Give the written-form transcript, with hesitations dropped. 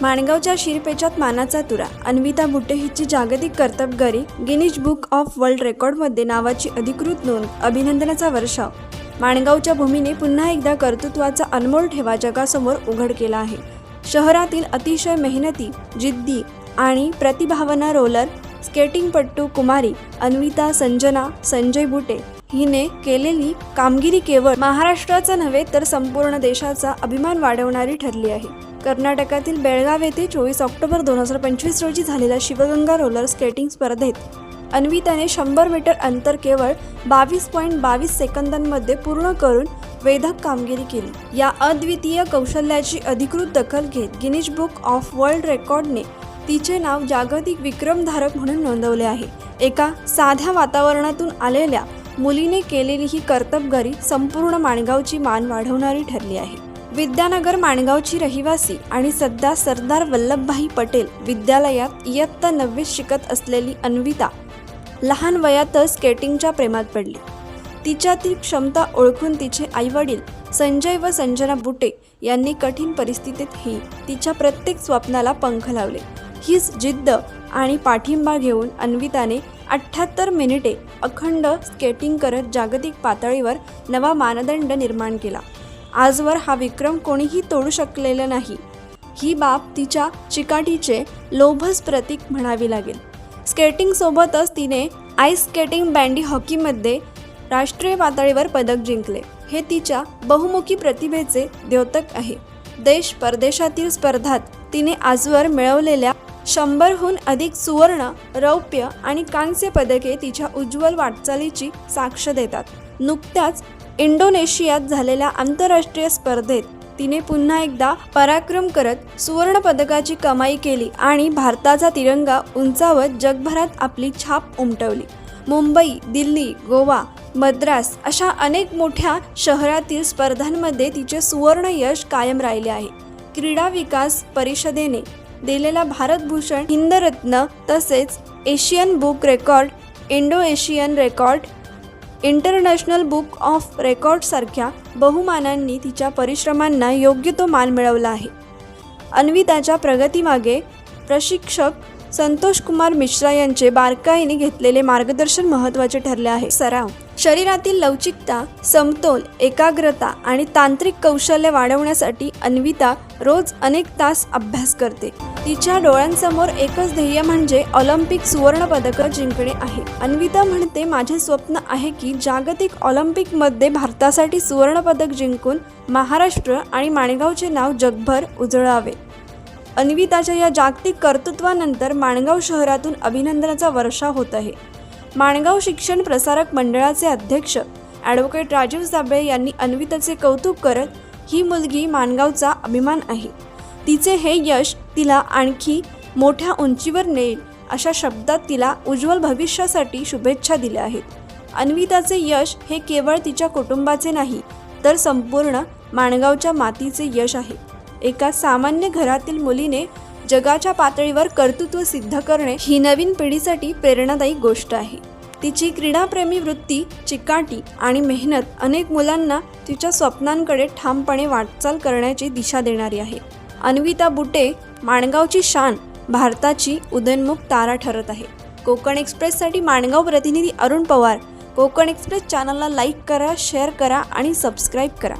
माणगावच्या शिरपेचात मानाचा तुरा. अन्विता बुट्टे हिची जागतिक कर्तबगारी गिनीज बुक ऑफ वर्ल्ड रेकॉर्डमध्ये नावाची अधिकृत नोंद. अभिनंदनाचा वर्षाव. माणगावच्या भूमीने पुन्हा एकदा कर्तृत्वाचा अनमोल ठेवा जगासमोर उघड केला आहे. शहरातील अतिशय मेहनती, जिद्दी आणि प्रतिभावान रोलर स्केटिंगपटू कुमारी अन्विता संजना संजय बुट्टे हिने केलेली कामगिरी केवळ महाराष्ट्राचा नव्हे तर संपूर्ण देशाचा अभिमान वाढवणारी ठरली आहे. कर्नाटकातील बेळगाव येथे 24 ऑक्टोबर 2025 रोजी झालेल्या शिवगंगा रोलर स्केटिंग स्पर्धेत अन्विताने 100 मीटर अंतर केवळ 22.22 सेकंदांमध्ये पूर्ण करून वेधक कामगिरी केली. या अद्वितीय कौशल्याची अधिकृत दखल घेत गिनीज बुक ऑफ वर्ल्ड रेकॉर्डने तिचे नाव जागतिक विक्रमधारक म्हणून नोंदवले आहे. एका साध्या वातावरणातून आलेल्या मुलीने केलेली ही कर्तबगारी संपूर्ण माणगावची मान वाढवणारी ठरली आहे. विद्यानगर माणगावची रहिवासी आणि सध्या सरदार वल्लभभाई पटेल विद्यालयात इयत्ता 9वीत शिकत असलेली अन्विता लहान वयातच स्केटिंगच्या प्रेमात पडली. तिच्यातील क्षमता ओळखून तिचे आईवडील संजय व संजना बुट्टे यांनी कठीण परिस्थितीतही तिच्या प्रत्येक स्वप्नाला पंख लावले. हीच जिद्द आणि पाठिंबा घेऊन अन्विताने 78 मिनिटे अखंड स्केटिंग करत जागतिक पातळीवर नवा मानदंड निर्माण केला. आजवर हा विक्रम कोणीही तोडू शकलेला नाही. ही बाब तिच्या चिकाटीचे लोभस प्रतीक म्हणावी लागेल. स्केटिंग सोबतच तिने आईस स्केटिंग बँडी हॉकीमध्ये राष्ट्रीय पातळीवर पदक जिंकले. हे तिच्या बहुमुखी प्रतिभेचे द्योतक आहे. देश परदेशातील स्पर्धात तिने आजवर मिळवलेल्या 100हून अधिक सुवर्ण, रौप्य आणि कांस्य पदके तिच्या उज्ज्वल वाटचालीची साक्ष देतात. नुकत्याच इंडोनेशियात झालेल्या आंतरराष्ट्रीय स्पर्धेत तिने पुन्हा एकदा पराक्रम करत सुवर्ण पदकाची कमाई केली आणि भारताचा तिरंगा उंचावत जगभरात आपली छाप उमटवली. मुंबई, दिल्ली, गोवा, मद्रास अशा अनेक मोठ्या शहरातील स्पर्धांमध्ये तिचे सुवर्ण यश कायम राहिले आहे. क्रीडा विकास परिषदेने दिलेला भारतभूषण, हिंदरत्न तसेच Asian book record, Indo Asian record, international book of record सारख्या बहुमानांनी तिच्या परिश्रमांना योग्य तो मान मिळवला आहे. अन्विताच्या प्रगतीमागे प्रशिक्षक संतोष कुमार मिश्रा यांचे बारकाईने घेतलेले मार्गदर्शन महत्त्वाचे ठरले आहे. सराव. शरीरातील लवचिकता, समतोल, एकाग्रता आणि तांत्रिक कौशल्य वाढवण्यासाठी अन्विता रोज अनेक तास अभ्यास करते. तिच्या डोळ्यांसमोर एकच ध्येय म्हणजे ऑलिम्पिक सुवर्ण पदक जिंकणे आहे. अन्विता म्हणते, माझे स्वप्न आहे की जागतिक ऑलिम्पिकमध्ये भारतासाठी सुवर्ण पदक जिंकून महाराष्ट्र आणि माणगावचे नाव जगभर उजळावे. अन्विताच्या या जागतिक कर्तृत्वानंतर माणगाव शहरातून अभिनंदनाचा वर्षाव होत आहे. माणगाव शिक्षण प्रसारक मंडळाचे अध्यक्ष ॲडव्होकेट राजीव साबळे यांनी अन्विताचे कौतुक करत, ही मुलगी माणगावचा अभिमान आहे. तिचे हे यश तिला आणखी मोठ्या उंचीवर नेईल अशा शब्दात तिला उज्ज्वल भविष्यासाठी शुभेच्छा दिल्या आहेत. अन्विताचे यश हे केवळ तिच्या कुटुंबाचे नाही तर संपूर्ण माणगावच्या मातीचे यश आहे. एका सामान्य घरातील मुलीने जगाच्या पातळीवर कर्तृत्व सिद्ध करणे ही नवीन पिढीसाठी प्रेरणादायी गोष्ट आहे. तिची क्रीडाप्रेमी वृत्ती, चिकाटी आणि मेहनत अनेक मुलांना तिच्या स्वप्नांकडे ठामपणे वाटचाल करण्याची दिशा देणारी आहे. अन्विता बुट्टे माणगावची शान, भारताची उदयोन्मुख तारा ठरत आहे. कोकण एक्सप्रेससाठी माणगाव प्रतिनिधी अरुण पवार. कोकण एक्सप्रेस चॅनलला लाईक करा, शेअर करा आणि सबस्क्राईब करा.